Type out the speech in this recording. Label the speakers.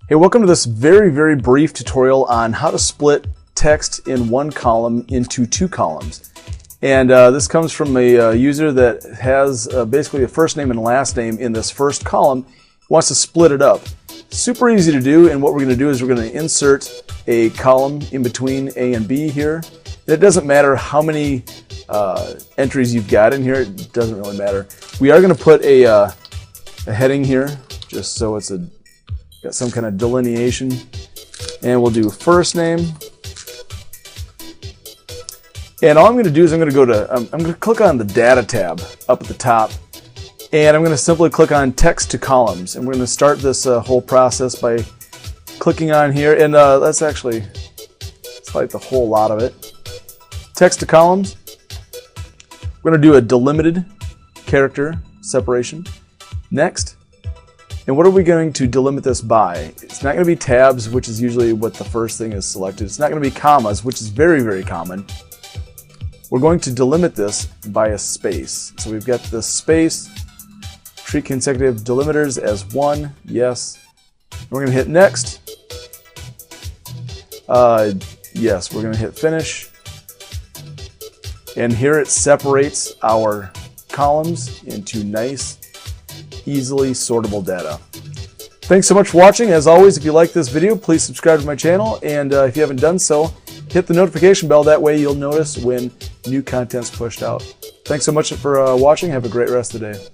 Speaker 1: Hey, welcome to this very brief tutorial on how to split text in one column into two columns. And this comes from a user that has basically a first name and last name in this first column, wants to split it up. Super easy to do, and what we're going to do is we're going to insert a column in between A and B here. And it doesn't matter how many entries you've got in here, it doesn't really matter. We are going to put a heading here, just so it's got some kind of delineation, and we'll do first name. And all I'm going to do is I'm going to click on the data tab up at the top, and I'm going to simply click on text to columns, and we're going to start this whole process by clicking on here, and let's select the whole lot of it. Text to columns. We're going to do a delimited character separation. Next. And what are we going to delimit this by? It's not going to be tabs, which is usually what the first thing is selected. It's not going to be commas, which is very common. We're going to delimit this by a space. So we've got this space, treat consecutive delimiters as one, yes. We're going to hit next. Yes, we're going to hit finish. And here it separates our columns into nice, easily sortable data. Thanks so much for watching. As always, if you like this video, please subscribe to my channel, and if you haven't done so, hit the notification bell. That way you'll notice when new content's pushed out. Thanks so much for watching. Have a great rest of the day.